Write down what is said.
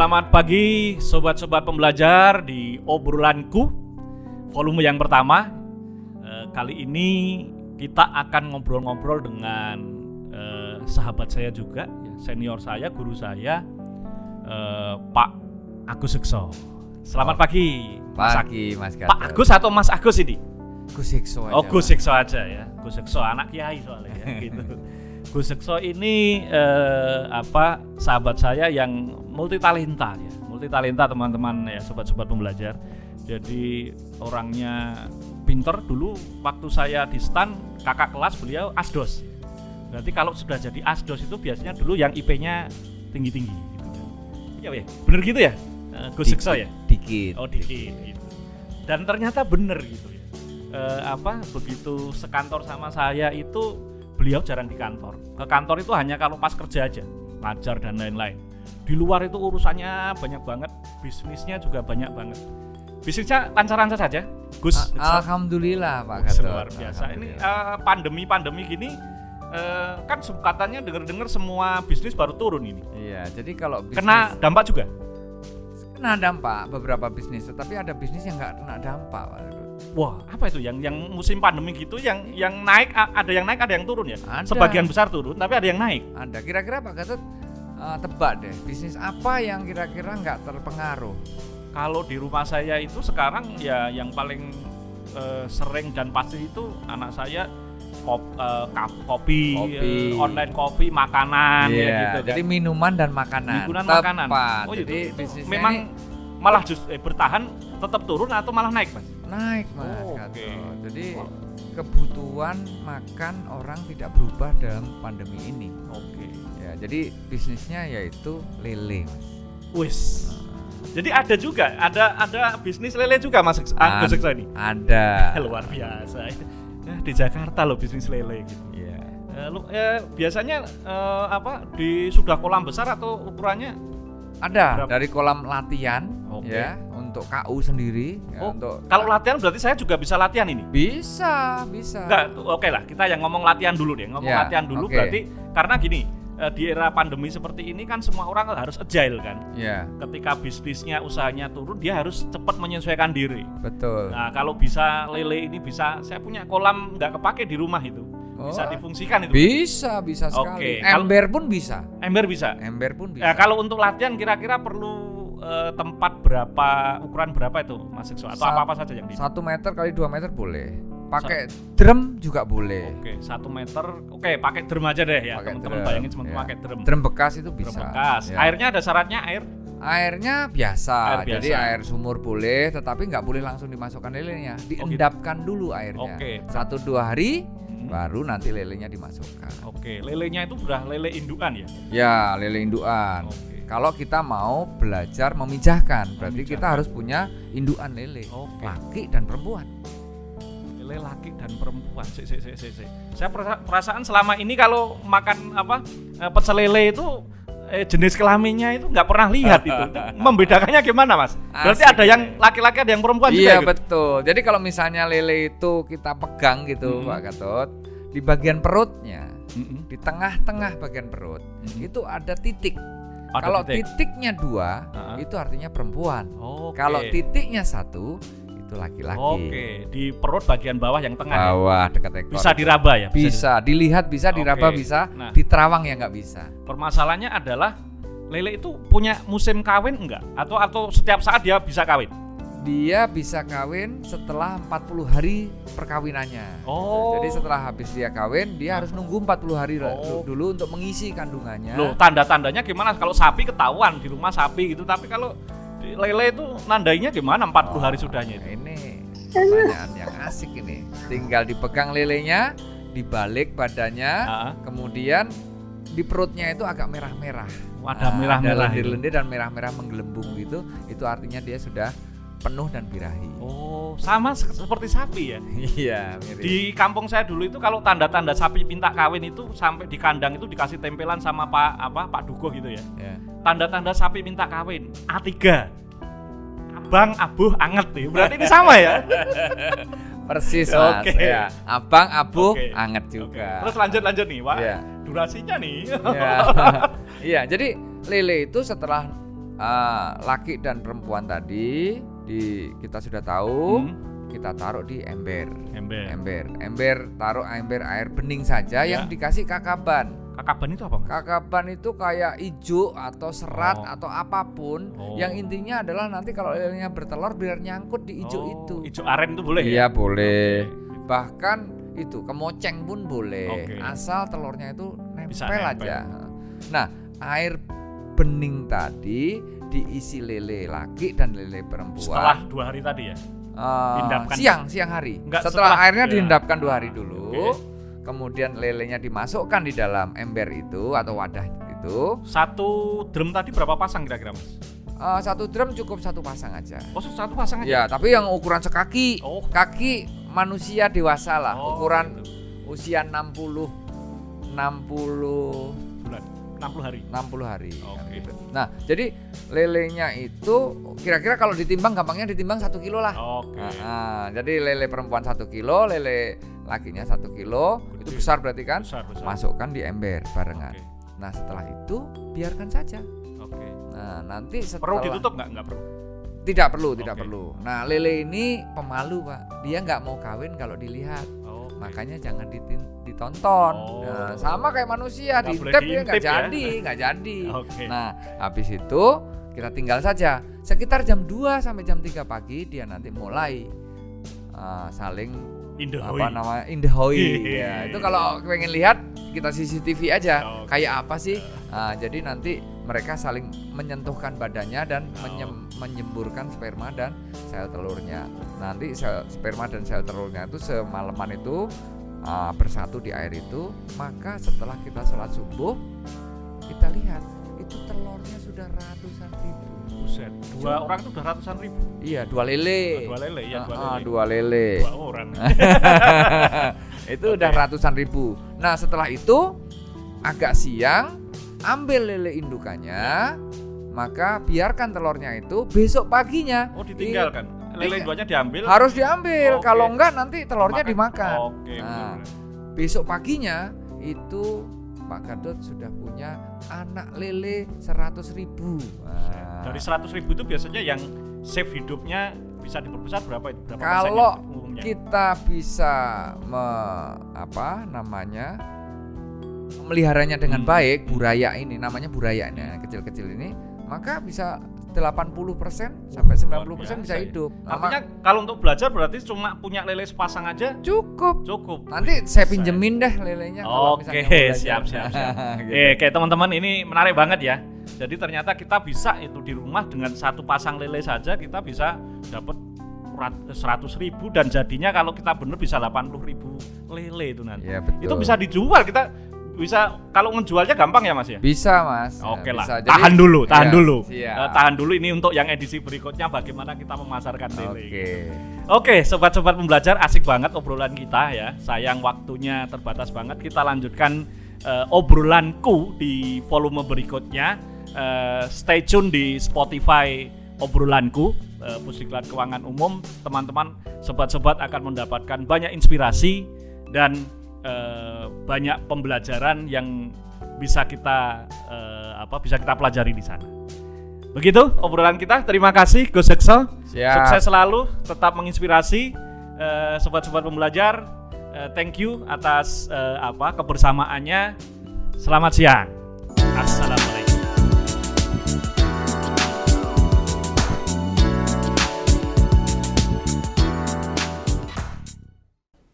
Selamat pagi sobat-sobat pembelajar di obrolanku volume yang pertama. Kali ini kita akan ngobrol-ngobrol dengan sahabat saya juga, senior saya, guru saya, Pak Agus Sekso. Selamat pagi. Pagi Mas Gatot. Pak Agus atau Mas Agus ini? Gus Sekso aja. Oh, Gus Sekso aja ya. Gus Sekso anak kiai soalnya ya, gitu. Gus Sekso ini sahabat saya yang multi talenta ya. Multi talenta teman-teman ya, sobat-sobat pembelajar. Jadi orangnya pinter. Dulu waktu saya di STAN, kakak kelas beliau asdos. Berarti kalau sudah jadi asdos itu biasanya dulu yang IP-nya tinggi-tinggi gitu kan. Iya ya, bener gitu ya? Gus Sekso ya? Dikit. Oh, dikit gitu. Dan ternyata bener gitu ya. Begitu sekantor sama saya itu beliau jarang di kantor. Ke kantor itu hanya kalau pas kerja aja, ngajar dan lain-lain. Di luar itu urusannya banyak banget, bisnisnya juga banyak banget. Bisnisnya lancar-lancar saja, Gus. Alhamdulillah Pak Gatot. Luar biasa. Ini pandemi gini, kan katanya dengar-dengar semua bisnis baru turun ini. Iya, jadi kalau bisnis Kena dampak juga? Kena dampak beberapa bisnis, tetapi ada bisnis yang nggak kena dampak Pak Gatot. Wah, apa itu yang musim pandemi gitu yang naik, ada yang naik, ada yang turun ya? Ada. Sebagian besar turun, tapi ada yang naik. Ada. Kira-kira Pak Gatot tebak deh, bisnis apa yang kira-kira nggak terpengaruh? Kalau di rumah saya itu sekarang ya yang paling sering dan pasti itu anak saya kopi, online kopi, makanan ya gitu. Jadi minuman dan makanan. Makanan. Oh, jadi bisnisnya memang malah bertahan, tetap turun atau malah naik, Mas? Naik, Mas. Okay. Jadi kebutuhan makan orang tidak berubah dalam pandemi ini. Oke. Ya, jadi bisnisnya yaitu lele, Mas. Wis. Jadi ada juga, ada bisnis lele juga, Mas Agus Sekso ini. Ada. Luar biasa. Di Jakarta loh bisnis lele gitu. Iya. Biasanya di sudah kolam besar atau ukurannya? Ada berapa? dari kolam latihan, okay. Ya, untuk KU sendiri. Oh, untuk kalau latihan berarti saya juga bisa latihan ini? Bisa. Enggak, oke lah, kita yang ngomong latihan dulu deh. Latihan dulu okay. Berarti karena gini, di era pandemi seperti ini kan semua orang harus agile kan. Iya. Ketika bisnisnya, usahanya turun, dia harus cepat menyesuaikan diri. Betul. Nah, kalau bisa lele ini bisa, saya punya kolam nggak kepake di rumah itu. Bisa difungsikan itu. Bisa sekali. Okay. Ember pun bisa. Ember bisa. Ya, kalau untuk latihan kira-kira perlu tempat berapa, ukuran berapa itu Mas Sekso? Atau apa-apa saja yang 1 meter kali 2 meter boleh. Pakai 1 drum juga boleh. Oke, 1 meter. Oke, pakai drum aja deh ya. Teman-teman bayangin cuma pakai drum. Drum bekas itu bisa. Drum bekas. Ya. Airnya ada syaratnya Airnya biasa. Jadi air sumur boleh, tetapi nggak boleh langsung dimasukkan lelenya. Diendapkan dulu airnya. Oke. 1-2 hari baru nanti lelenya dimasukkan. Oke, lelenya itu sudah lele indukan ya? Ya, lele indukan. Oke. Kalau kita mau belajar memijahkan, berarti kita harus punya indukan lele, laki dan perempuan. Lele laki dan perempuan. Saya perasaan selama ini kalau makan pecel lele itu jenis kelaminnya itu nggak pernah lihat itu. Membedakannya gimana, Mas? Berarti ada yang laki-laki, ada yang perempuan juga. Iya, betul. Jadi kalau misalnya lele itu kita pegang gitu, Pak Gatot, di bagian perutnya, di tengah-tengah bagian perut, itu ada titik. Kalau titiknya 2, itu artinya perempuan. Kalau titiknya 1, itu laki-laki. Oke, di perut bagian bawah yang tengah. Bawah dekat ekor. Bisa diraba ya? Bisa dilihat, bisa diraba, bisa. Diterawang ya nggak bisa. Permasalahannya adalah lele itu punya musim kawin enggak? Atau setiap saat dia bisa kawin? Dia bisa kawin setelah 40 hari perkawinannya. Jadi setelah habis dia kawin, dia harus nunggu 40 hari dulu untuk mengisi kandungannya. Loh, tanda-tandanya gimana? Kalau sapi ketahuan di rumah sapi gitu, tapi kalau lele itu nandainya gimana 40 hari sudahnya itu? Ini pertanyaan yang asik ini. Tinggal dipegang lelenya, dibalik badannya, kemudian di perutnya itu agak merah-merah. Ada merah-merah. Ada lendir-lendir dan merah-merah menggelembung gitu. Itu artinya dia sudah penuh dan birahi. Sama seperti sapi ya? Iya, mirip. Di kampung saya dulu itu kalau tanda-tanda sapi minta kawin itu sampai di kandang itu dikasih tempelan sama Pak Dugo gitu ya. Tanda-tanda sapi minta kawin A3. Abang, abuh, anget nih. Berarti ini sama ya? Persis, Mas. Ya. Abang, abuh, anget juga. Terus lanjut nih, Wak. Durasinya nih. Iya, jadi lele itu setelah laki dan perempuan tadi kita sudah tahu. Kita taruh di ember, taruh ember air bening saja yang dikasih kakaban. Kakaban itu apa, Mas? Kakaban itu kayak ijo atau serat atau apapun. Yang intinya adalah nanti kalau lelenya bertelur biar nyangkut di ijo itu. Ijo aren itu boleh ya? Iya boleh. Bahkan itu kemoceng pun boleh. Asal telurnya itu nempel aja. Nah, air bening tadi diisi lele laki dan lele perempuan. Setelah 2 hari tadi ya? Siang hari. Setelah airnya diendapkan 2 hari dulu. Kemudian lelenya dimasukkan di dalam ember itu atau wadah itu. 1 drum tadi berapa pasang kira-kira, Mas? 1 drum cukup 1 pasang aja. 1 pasang aja? Ya, tapi yang ukuran sekaki. Kaki manusia dewasa lah. Ukuran usia 60 bulan. 60 hari. Gitu. Nah, jadi lelenya itu kira-kira kalau ditimbang gampangnya ditimbang 1 kilo lah. Jadi lele perempuan 1 kilo, lele lakinya 1 kilo. Itu besar berarti kan? Besar. Masukkan di ember barengan. Nah, setelah itu biarkan saja. Nah, nanti setelah perlu ditutup nggak perlu? Tidak perlu. Nah, lele ini pemalu, Pak. Dia nggak mau kawin kalau dilihat. Makanya jangan ditonton. Nah, sama kayak manusia, diintip dia nggak jadi. Nah, habis itu kita tinggal saja. Sekitar jam 2 sampai jam 3 pagi dia nanti mulai saling indahoi. Ya, itu kalau pengen lihat kita CCTV aja. Kayak apa sih? Jadi nanti mereka saling menyentuhkan badannya dan menyemburkan sperma dan sel telurnya. Nanti sperma dan sel telurnya itu semalaman itu bersatu di air itu. Maka setelah kita sholat subuh, kita lihat itu telurnya sudah ratusan ribu. Buset, 2 orang itu udah ratusan ribu. Iya, 2 lele. 2 lele ya, 2 lele. 2 orang. Itu udah ratusan ribu. Nah, setelah itu agak siang, ambil lele indukannya, maka biarkan telurnya itu besok paginya. Ditinggalkan. Lele indukannya diambil. Harus diambil. Kalau enggak nanti telurnya dimakan. Nah, besok paginya itu Pak Gadot sudah punya anak lele 100 ribu. Dari 100 ribu itu biasanya yang save hidupnya bisa diperbesar berapa itu? Kalau kita bisa meliharanya dengan baik, buraya ini namanya buraya ini, kecil-kecil ini, maka bisa 80% sampai 90% bisa hidup. Artinya kalau untuk belajar berarti cuma punya lele sepasang aja cukup. Nanti Wih, saya pinjemin deh lelenya. Siap. Gitu. Teman-teman, ini menarik banget ya. Jadi ternyata kita bisa itu di rumah dengan 1 pasang lele saja kita bisa dapat 100 ribu dan jadinya kalau kita bener bisa 80 ribu lele itu nanti. Ya, betul. Itu bisa dijual, kita bisa, kalau ngejualnya gampang ya Mas ya? Bisa Mas. Oke lah. Jadi, tahan dulu. Tahan dulu ini untuk yang edisi berikutnya bagaimana kita memasarkan lele. Oke, sobat-sobat pembelajar, asik banget obrolan kita ya. Sayang waktunya terbatas banget. Kita lanjutkan obrolanku di volume berikutnya. Stay tune di Spotify obrolanku, Pusdiklat Keuangan Umum. Teman-teman, sobat-sobat akan mendapatkan banyak inspirasi dan banyak pembelajaran yang bisa kita pelajari di sana. Begitu obrolan kita. Terima kasih Gus Hekso. Sukses selalu, tetap menginspirasi sobat-sobat pembelajar. Thank you atas kebersamaannya. Selamat siang. Assalamualaikum.